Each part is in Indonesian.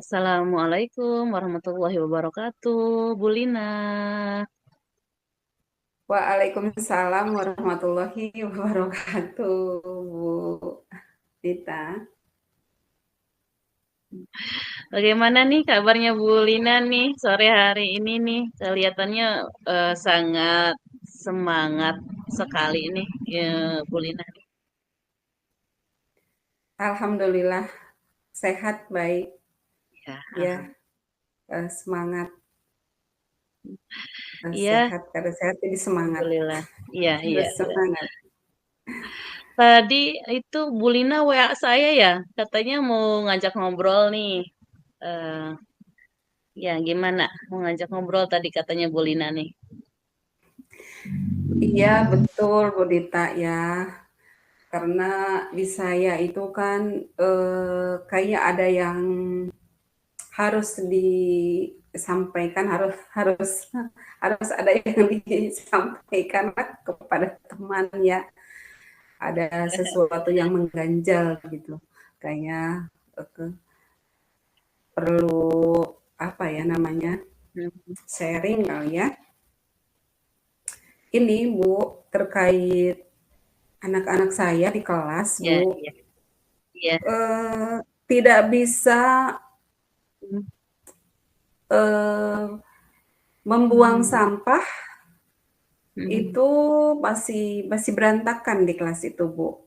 Assalamualaikum warahmatullahi wabarakatuh, Bu Lina. Waalaikumsalam warahmatullahi wabarakatuh, Bu Dita. Bagaimana nih kabarnya Bu Lina nih sore hari ini nih? Kelihatannya sangat semangat sekali nih ya, Bu Lina. Alhamdulillah sehat, baik, Ya, ya, semangat, iya, sehat karena sehat jadi semangat, alhamdulillah. Iya, iya, harus iya. semangat. Tadi itu Bu Lina WA saya ya, katanya mau ngajak ngobrol nih. Eh, ya, gimana? Mau ngajak ngobrol tadi katanya Bu Lina nih. Iya betul Bu Dita ya, karena di saya itu kan kayak ada yang harus disampaikan, harus harus harus ada yang disampaikan kepada teman ya. Ada sesuatu yang mengganjal gitu. Kayaknya perlu apa ya namanya? Hmm. Sharing kali ya. Ini Bu terkait anak-anak saya di kelas, Ya, Bu. iya, iya. Tidak bisa Hmm. eh, membuang Hmm. sampah Hmm. itu masih masih berantakan di kelas itu, Bu.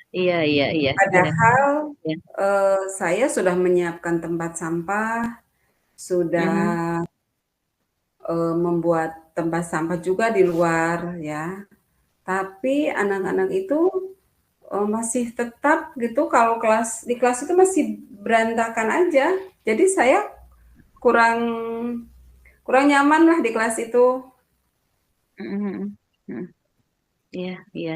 Iya, iya, iya, iya, Padahal iya. saya sudah menyiapkan tempat sampah, Mhm. sudah membuat tempat sampah juga di luar ya. Tapi anak-anak itu masih tetap gitu kalau di kelas itu masih berantakan aja. Jadi saya kurang kurang nyaman lah di kelas itu. Mhm, mhm, mhm. Iya, iya.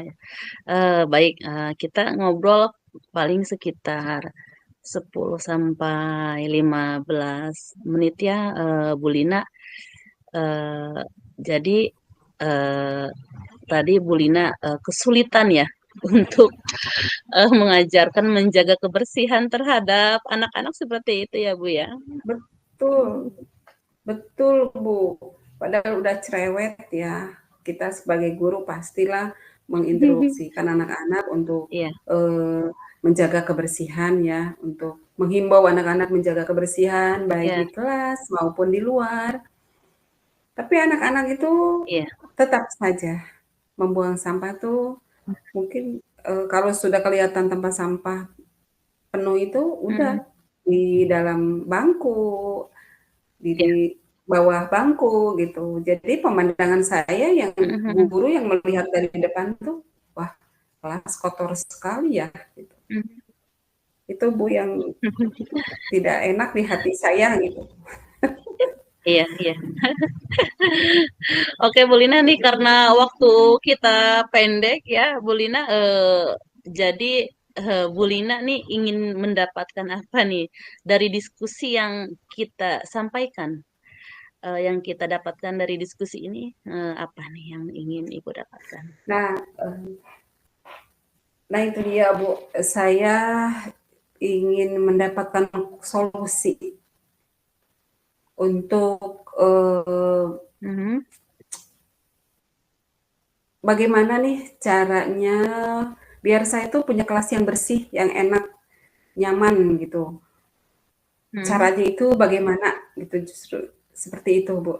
Baik, kita ngobrol paling sekitar 10 sampai 15 menit ya, Bu Lina. Eee, jadi, eee, tadi Bu Lina, kesulitan ya untuk, mengajarkan menjaga kebersihan terhadap anak-anak seperti itu ya, Bu, ya? Betul, betul Bu. Padahal udah cerewet ya. Kita sebagai guru pastilah menginstruksikan anak-anak untuk Iya, menjaga kebersihan ya, untuk menghimbau anak-anak menjaga kebersihan baik iya, di kelas maupun di luar. Tapi anak-anak itu iya, tetap saja membuang sampah tuh mungkin kalau sudah kelihatan tempat sampah penuh itu udah mhm, di dalam bangku, iya, di bawah bangku gitu. Jadi pemandangan saya yang mhm, mhm, guru yang melihat dari depan tuh, wah kelas kotor sekali ya. Gitu. mhm. Itu Bu yang tidak enak di hati saya gitu. Iya, iya. Oke, Bu Lina nih karena waktu kita pendek ya, Bu Lina. Jadi Bu Lina nih ingin mendapatkan apa nih dari diskusi yang kita sampaikan, yang kita dapatkan dari diskusi ini apa nih yang ingin Ibu dapatkan? Nah, nah itu dia Bu, saya ingin mendapatkan solusi untuk Mhm. bagaimana nih caranya biar saya tuh punya kelas yang bersih, yang enak, nyaman gitu. Mhm. Caranya itu bagaimana gitu justru seperti itu, Bu.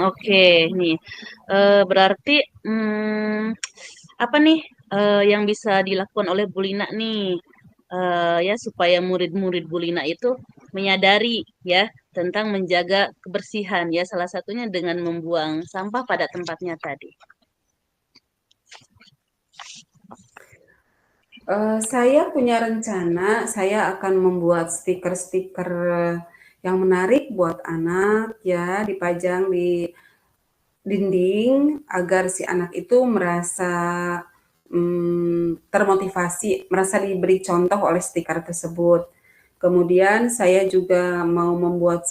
Oke nih. Berarti apa nih yang bisa dilakukan oleh Bu Lina nih ya supaya murid-murid Bu Lina itu menyadari ya tentang menjaga kebersihan ya salah satunya dengan membuang sampah pada tempatnya tadi. Saya punya rencana, saya akan membuat stiker-stiker yang menarik buat anak ya, dipajang di dinding agar si anak itu merasa termotivasi, merasa diberi contoh oleh stiker tersebut. Kemudian saya juga mau membuat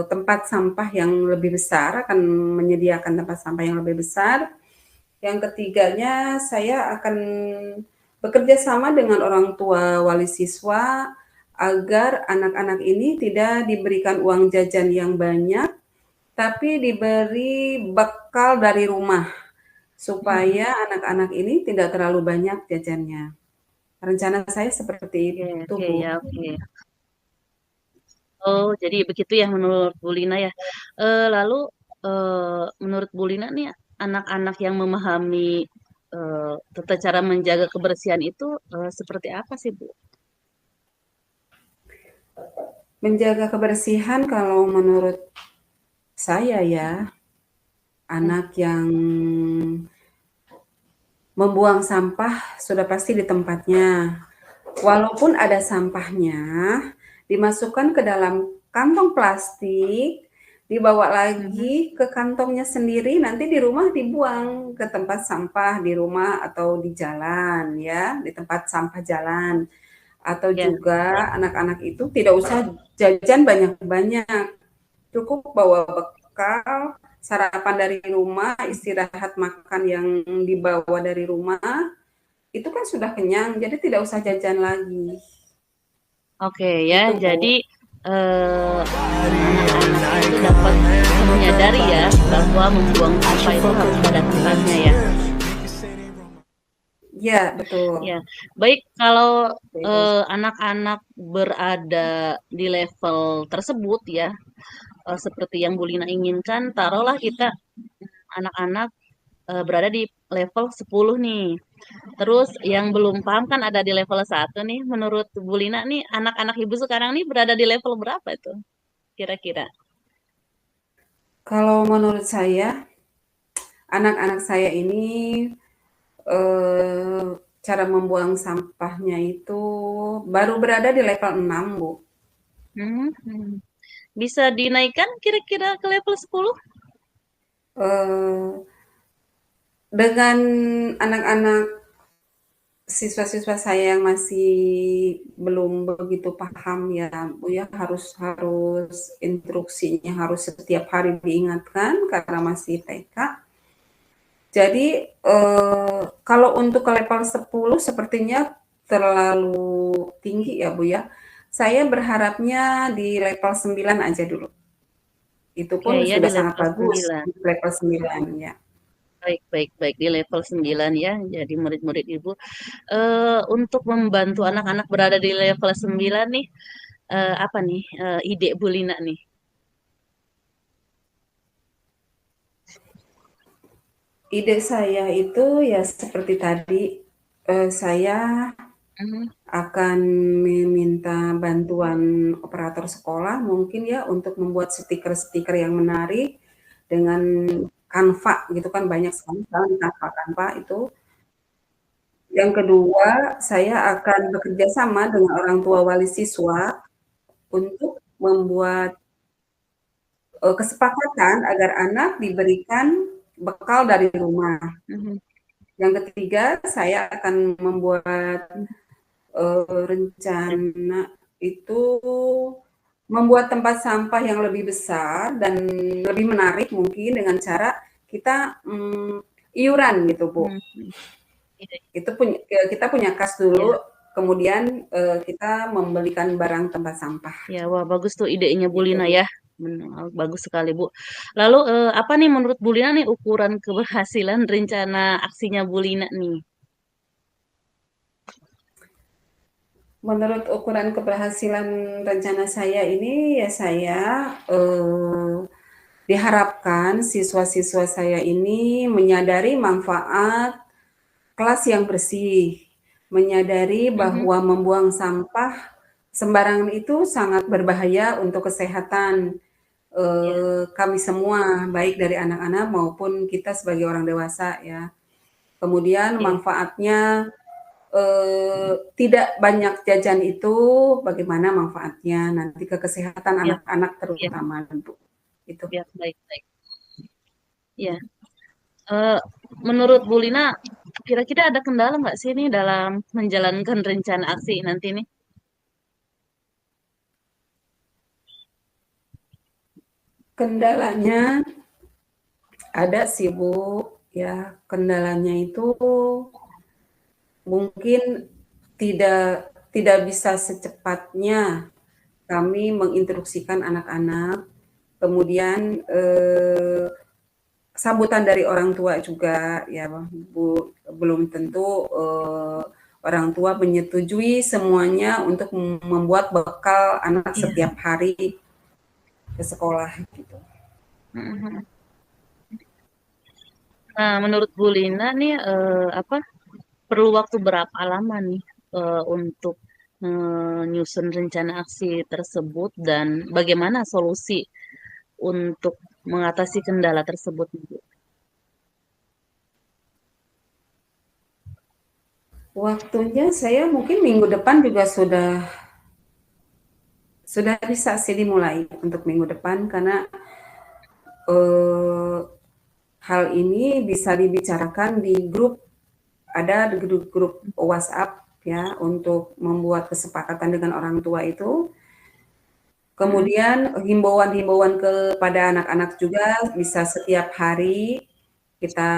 tempat sampah yang lebih besar, akan menyediakan tempat sampah yang lebih besar. Yang ketiganya, saya akan bekerja sama dengan orang tua wali siswa agar anak-anak ini tidak diberikan uang jajan yang banyak, tapi diberi bekal dari rumah, Mhm. supaya anak-anak ini tidak terlalu banyak jajannya. Rencana saya seperti Oke itu, oke, Bu. ya, oke. Oh, jadi begitu ya menurut Bu Lina ya. Lalu, menurut Bu Lina nih, anak-anak yang memahami, tata cara menjaga kebersihan itu, seperti apa sih, Bu? Menjaga kebersihan kalau menurut saya ya, Mmm, anak yang membuang sampah sudah pasti di tempatnya. Walaupun ada sampahnya, dimasukkan ke dalam kantong plastik, dibawa mhm, lagi ke kantongnya sendiri, nanti di rumah dibuang ke tempat sampah di rumah atau di jalan ya, di tempat sampah jalan. Atau ya, juga anak-anak itu tidak usah jajan banyak-banyak, cukup bawa bekal, sarapan dari rumah, istirahat makan yang dibawa dari rumah, itu kan sudah kenyang, jadi tidak usah jajan lagi. oke ya. Gitu, Jadi, Bu. eee, anak-anak itu dapat menyadari ya bahwa membuang sampah itu harus pada tempatnya ya. Ya, betul. Ya, baik kalau, Itu. anak-anak berada di level tersebut ya, seperti yang Bu Lina inginkan, taruhlah kita anak-anak, berada di level 10 nih. Terus yang belum paham kan ada di level 1 nih, menurut Bu Lina nih, anak-anak Ibu sekarang nih berada di level berapa itu kira-kira? Kalau menurut saya, anak-anak saya ini eh, cara membuang sampahnya itu baru berada di level 6, Bu. Mhm. Bisa dinaikkan kira-kira ke level 10? Eh, dengan anak-anak siswa-siswa saya yang masih belum begitu paham ya, Bu ya, harus harus instruksinya harus setiap hari diingatkan karena masih TK. Jadi, kalau untuk ke level 10 sepertinya terlalu tinggi ya, Bu, ya. Saya berharapnya di level 9 aja dulu. Itu Oke pun ya di sudah sangat level bagus, 9. di level 9 ya. Baik baik baik, di level 9 ya, jadi murid-murid Ibu. Untuk membantu anak-anak berada di level 9 nih, apa nih, ide Bu Lina nih? Ide saya itu ya seperti tadi, saya Mhm, akan meminta bantuan operator sekolah mungkin ya untuk membuat stiker-stiker yang menarik dengan Canva gitu kan banyak sekali sekarang di Canva itu. Yang kedua, saya akan bekerja sama dengan orang tua wali siswa untuk membuat, kesepakatan agar anak diberikan bekal dari rumah. mhm, Yang ketiga, saya akan membuat, mhm, ya rencana itu membuat tempat sampah yang lebih besar dan lebih menarik mungkin dengan cara kita, iuran gitu, Bu. mhm mhm, ide Itu kita punya kas ya dulu, kemudian, kita membelikan barang tempat sampah, ya, wah bagus tuh idenya Bu gitu, Lina Bu. ya, bagus sekali Bu. Lalu, apa nih menurut Bu Lina nih ukuran keberhasilan rencana aksinya Bu Lina nih? Menurut ukuran keberhasilan rencana saya ini, ya saya, diharapkan siswa-siswa saya ini menyadari manfaat kelas yang bersih, menyadari Mhm, bahwa membuang sampah sembarangan itu sangat berbahaya untuk kesehatan, ya kami semua, baik dari anak-anak maupun kita sebagai orang dewasa ya. Kemudian ya manfaatnya, tidak banyak jajan itu bagaimana manfaatnya nanti ke kesehatan ya anak-anak ya terutama, Bu, itu. ya, baik baik. Ya, eee, menurut Bu Lina, kira-kira ada kendala nggak sih nih dalam menjalankan rencana aksi nanti nih? Kendalanya ada sih, Bu, ya kendalanya itu mungkin tidak tidak bisa secepatnya kami menginstruksikan anak-anak, kemudian, sambutan dari orang tua juga ya, Bu, belum tentu, orang tua menyetujui semuanya untuk membuat bekal anak Iya. setiap hari ke sekolah gitu. Mhm. Nah, menurut Bu Lina nih, apa, perlu waktu berapa lama nih, untuk menyusun rencana aksi tersebut dan bagaimana solusi untuk mengatasi kendala tersebut, Bu? Waktunya saya mungkin minggu depan juga sudah bisa sih dimulai untuk minggu depan karena, eee, hal ini bisa dibicarakan di grup, ada di grup-grup WhatsApp ya untuk membuat kesepakatan dengan orang tua itu. Mhm. Kemudian himbauan-himbauan kepada anak-anak juga bisa setiap hari kita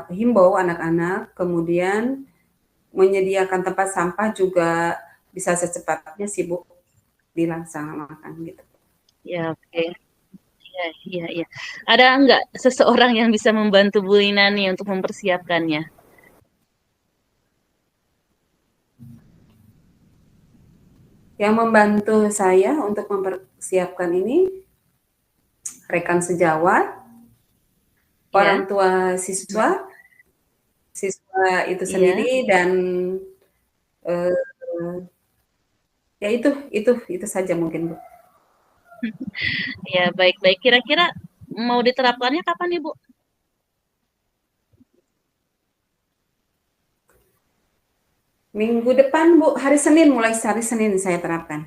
himbau anak-anak, kemudian menyediakan tempat sampah juga bisa secepatnya sih Bu dilaksanakan gitu. Ya, oke. Iya, iya, iya. Ada nggak seseorang yang bisa membantu Bu Lina nih untuk mempersiapkannya? Yang membantu saya untuk mempersiapkan ini rekan sejawat, orang Ya, tua siswa, siswa itu iya, sendiri dan, eee, ya itu saja mungkin Bu. iya, baik-baik. Kira-kira mau diterapkannya kapan nih, Bu? Minggu depan Bu, hari Senin, mulai hari Senin saya terapkan.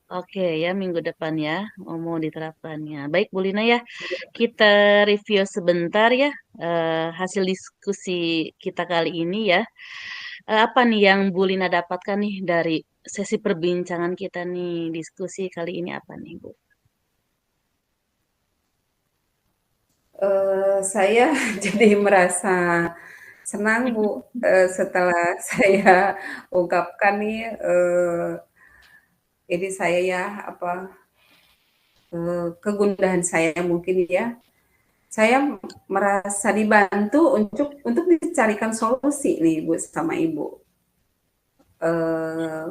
Oke ya, minggu depan ya, mau diterapkannya. Baik, Bu Lina ya, kita review sebentar ya, hasil diskusi kita kali ini ya. Apa nih yang Bu Lina dapatkan nih dari sesi perbincangan kita nih, diskusi kali ini apa nih, Bu? Saya jadi merasa senang Bu, setelah saya ungkapkan nih, ini saya ya, apa, kegundahan saya mungkin ya. Saya merasa dibantu untuk dicarikan solusi nih Bu sama Ibu. Eee,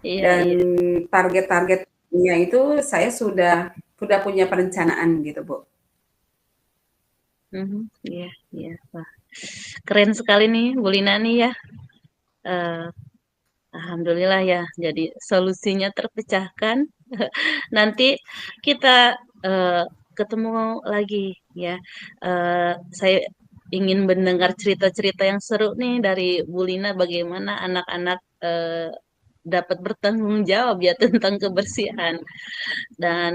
Iya, dan iya. target-targetnya itu saya sudah punya perencanaan gitu Bu. Mhm, iya, iya. Wah, keren sekali nih Bu Lina nih ya. Eh, Alhamdulillah ya, jadi solusinya terpecahkan. Nanti kita eh, ketemu lagi ya. Saya ingin mendengar cerita-cerita yang seru nih dari Bu Lina bagaimana anak-anak dapat bertanggung jawab ya tentang kebersihan dan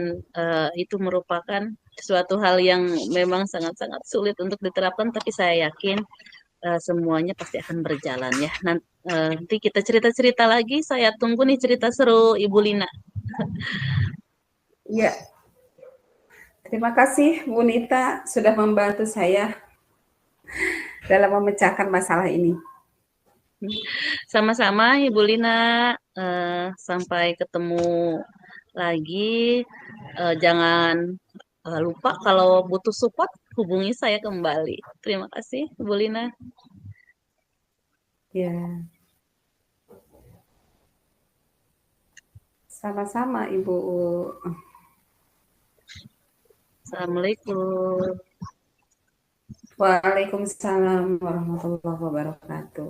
itu merupakan suatu hal yang memang sangat-sangat sulit untuk diterapkan, tapi saya yakin semuanya pasti akan berjalan ya. Nanti kita cerita-cerita lagi. Saya tunggu nih cerita seru Ibu Lina. Iya, terima kasih Bu Nita sudah membantu saya dalam memecahkan masalah ini. Sama-sama Ibu Lina. Sampai ketemu lagi. Jangan lupa kalau butuh support hubungi saya kembali. Terima kasih Ibu Lina. Ya, sama-sama Ibu. Assalamualaikum. Waalaikumsalam warahmatullahi wabarakatuh.